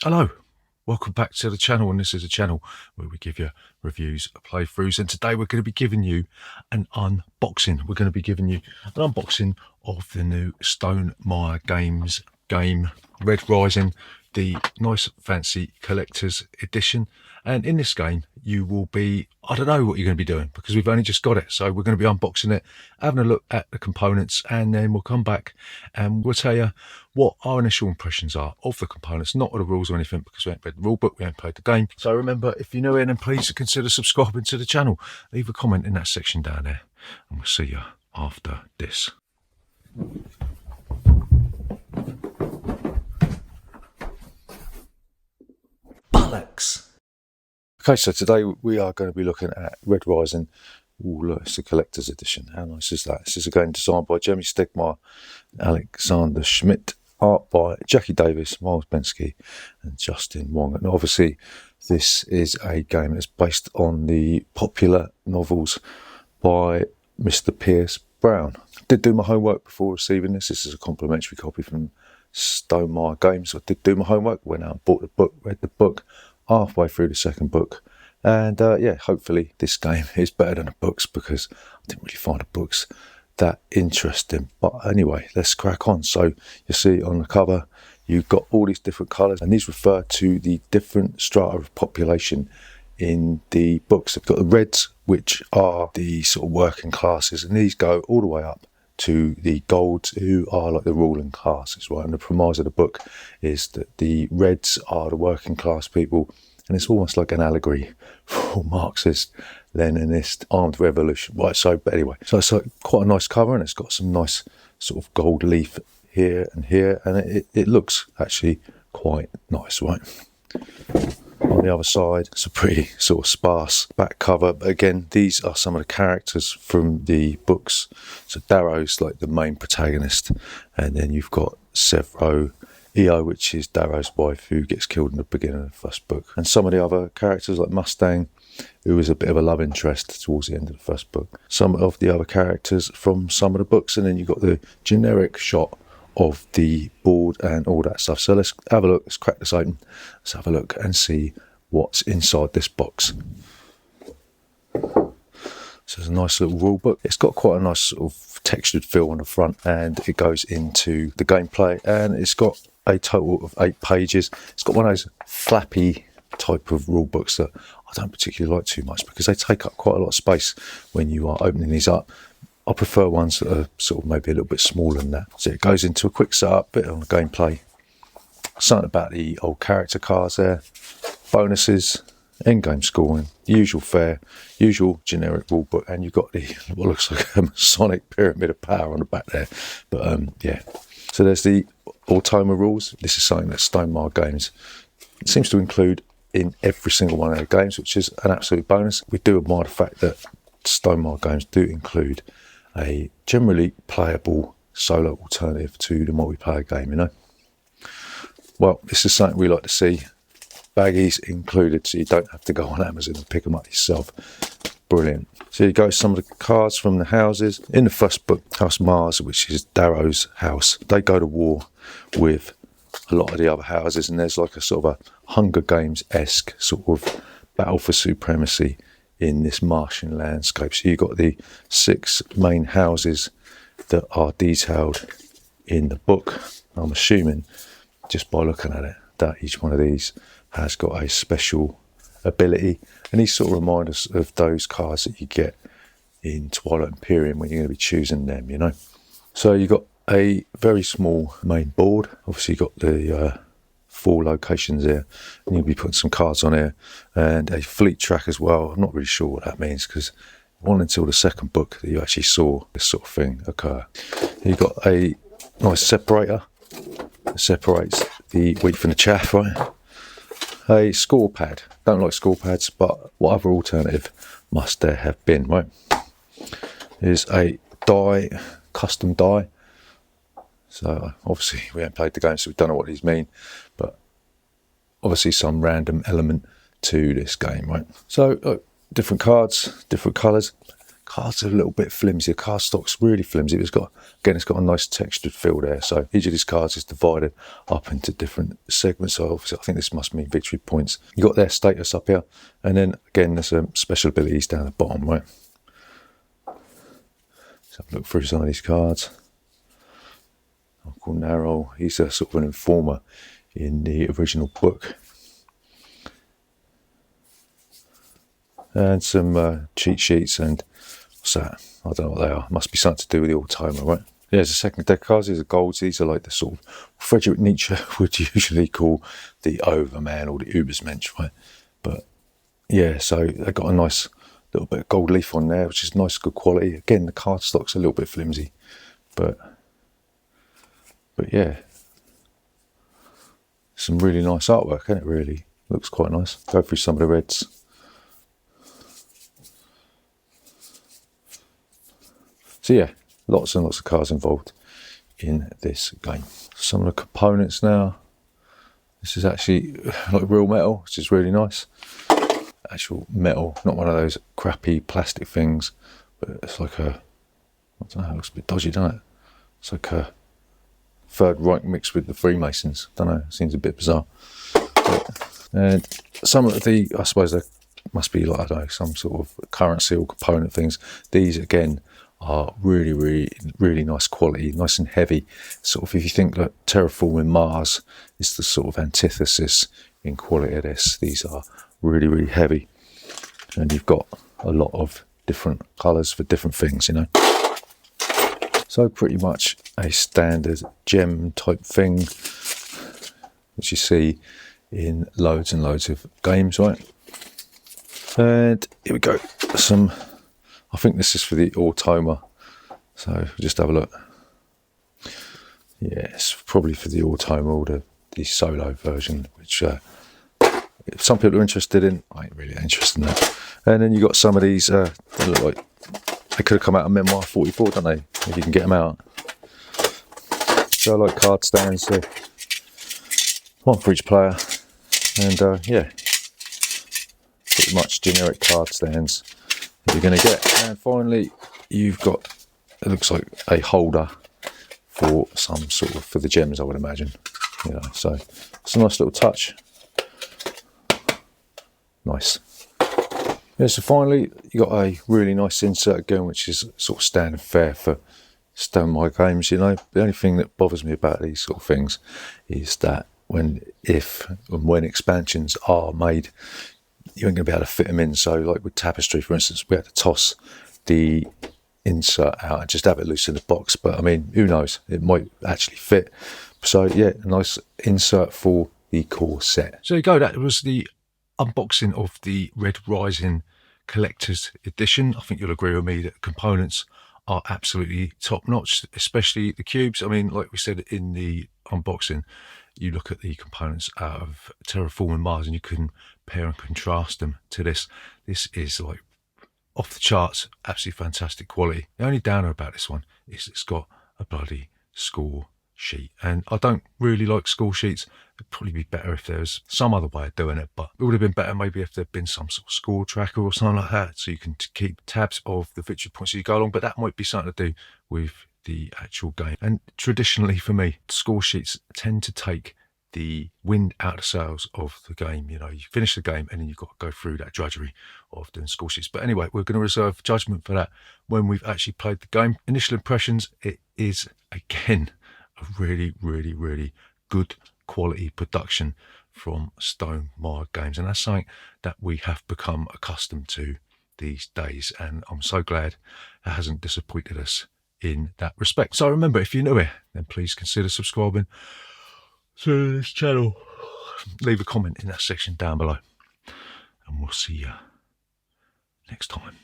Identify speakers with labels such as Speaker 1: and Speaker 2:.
Speaker 1: Hello, welcome back to the channel, and this is a channel where we give you reviews, playthroughs, and today we're going to be giving you an unboxing. We're going to be giving you an unboxing of the new Stonemaier Games game, Red Rising, the nice fancy collector's edition. And in this game you will be, I don't know what you're going to be doing because we've only just got it, so we're going to be unboxing it, having a look at the components, and then we'll come back and we'll tell you what our initial impressions are of the components, not of the rules or anything, because we haven't read the rule book, we haven't played the game. So remember, if you're new in, then please consider subscribing to the channel. Leave a comment in that section down there, and we'll see you after this. Bollocks! Okay, so today we are going to be looking at Red Rising. Ooh, look, it's a collector's edition. How nice is that? This is a game designed by Jeremy Stegmaier, Alexander Schmidt, art by Jackie Davis, Miles Bensky, and Justin Wong. And obviously, this is a game that's based on the popular novels by Mr. Pierce Brown. I did do my homework before receiving this. This is a complimentary copy from Stonemaier Games. I did do my homework, went out and bought the book, read the book, halfway through the second book, and yeah, hopefully this game is better than the books, because I didn't really find the books that interesting. But anyway, let's crack on. So you see on the cover you've got all these different colours, and these refer to the different strata of population in the books. They've got the reds, which are the sort of working classes, and these go all the way up to the golds, who are like the ruling classes, right? And the premise of the book is that the reds are the working class people, and it's almost like an allegory for Marxist, Leninist, armed revolution, right? So, but anyway, so it's like quite a nice cover, and it's got some nice sort of gold leaf here and here, and it looks actually quite nice, right? On the other side, it's a pretty sort of sparse back cover. But again, these are some of the characters from the books. So Darrow's like the main protagonist, and then you've got Severo, Io, which is Darrow's wife, who gets killed in the beginning of the first book. And some of the other characters like Mustang, who is a bit of a love interest towards the end of the first book. Some of the other characters from some of the books, and then you've got the generic shot of the board and all that stuff. So let's have a look, let's crack this open, let's have a look and see what's inside this box. So it's a nice little rule book. It's got quite a nice sort of textured feel on the front, and it goes into the gameplay, and it's got a total of 8 pages. It's got one of those flappy type of rule books that I don't particularly like too much, because they take up quite a lot of space when you are opening these up. I prefer ones that are sort of maybe a little bit smaller than that. So it goes into a quick setup, bit on the gameplay, something about the old character cards there, bonuses, end-game scoring, usual fare, usual generic rule book, and you've got the what looks like a Masonic pyramid of power on the back there. But yeah, so there's the Automa rules. This is something that Stonemaier Games seems to include in every single one of their games, which is an absolute bonus. We do admire the fact that Stonemaier Games do include a generally playable solo alternative to the multiplayer game, you know. Well, this is something we like to see. Baggies included, so you don't have to go on Amazon and pick them up yourself. Brilliant. So you go some of the cards from the houses. In the first book, House Mars, which is Darrow's house, they go to war with a lot of the other houses, and there's like a sort of a Hunger Games-esque sort of battle for supremacy in this Martian landscape. So you've got the 6 main houses that are detailed in the book. I'm assuming, just by looking at it, that each one of these has got a special ability, and these sort of remind us of those cards that you get in Twilight Imperium when you're going to be choosing them, you know. So you've got a very small main board. Obviously you've got the 4 locations there, and you'll be putting some cards on here, and a fleet track as well. I'm not really sure what that means, because it wasn't until the second book that you actually saw this sort of thing occur. You've got a nice separator that separates the wheat from the chaff, right? A score pad. Don't like score pads, but what other alternative must there have been, right? Here's a die, custom die. So obviously we haven't played the game, so we don't know what these mean, but obviously some random element to this game, right? So different cards, different colours. Cards are a little bit flimsy. The card stock's really flimsy. It's got a nice textured feel there. So each of these cards is divided up into different segments. So obviously I think this must mean victory points. You got their status up here, and then again there's some special abilities down the bottom, right? So have a look through some of these cards. Uncle Narrow, he's a sort of an informer in the original book. And some cheat sheets and what's that? I don't know what they are. Must be something to do with the Automa, right? Yeah, there's a second deck of cards. These are golds. These are like the sort of Friedrich Nietzsche would usually call the Overman or the Übermensch, right? But yeah, so they got a nice little bit of gold leaf on there, which is nice, good quality. Again, the card stock's a little bit flimsy, but yeah, some really nice artwork, isn't it? Really looks quite nice. Go through some of the reds. So yeah, lots and lots of cards involved in this game. Some of the components now. This is actually like real metal, which is really nice. Actual metal, not one of those crappy plastic things, but it's like a, I don't know, it looks a bit dodgy, doesn't it? It's like a Third Reich mixed with the Freemasons. Don't know, it seems a bit bizarre. And some of the, I suppose there must be like, I don't know, some sort of currency or component things. These again are really nice quality, nice and heavy. Sort of, if you think that terraforming Mars is the sort of antithesis in quality of this, these are really heavy, and you've got a lot of different colours for different things, you know. So pretty much a standard gem type thing, which you see in loads and loads of games, right? And here we go. Some, I think this is for the Automa, so just have a look. Yeah, it's probably for the Automa or the solo version, which some people are interested in. I ain't really interested in that. And then you got some of these, they look like they could have come out of Memoir 44, don't they? If you can get them out. So like card stands, so one for each player. And yeah, pretty much generic card stands that you're going to get. And finally, you've got, it looks like a holder for some sort of, for the gems, I would imagine. You know, so it's a nice little touch. Nice. Yeah, so finally, you got a really nice insert again, which is sort of standard fare for Stonemaier Games. You know, the only thing that bothers me about these sort of things is that when expansions are made, you ain't going to be able to fit them in. So like with Tapestry, for instance, we had to toss the insert out and just have it loose in the box. But I mean, who knows? It might actually fit. So yeah, a nice insert for the core set. So there you go. That was the unboxing of the Red Rising Collector's Edition. I think you'll agree with me that components are absolutely top notch, especially the cubes. I mean, like we said in the unboxing, you look at the components out of Terraforming Mars and you can compare and contrast them to this. This is like off the charts, absolutely fantastic quality. The only downer about this one is it's got a bloody score sheet, and I don't really like score sheets. It'd probably be better if there was some other way of doing it, but it would have been better maybe if there'd been some sort of score tracker or something like that, so you can keep tabs of the victory points as you go along. But that might be something to do with the actual game. And traditionally for me, score sheets tend to take the wind out of the sails of the game. You know, you finish the game and then you've got to go through that drudgery of doing score sheets. But anyway, we're going to reserve judgment for that when we've actually played the game. Initial impressions, it is again a really good quality production from Stonemaier Games, and that's something that we have become accustomed to these days, and I'm so glad it hasn't disappointed us in that respect. So remember, if you're new here, then please consider subscribing to this channel. Leave a comment in that section down below, and we'll see you next time.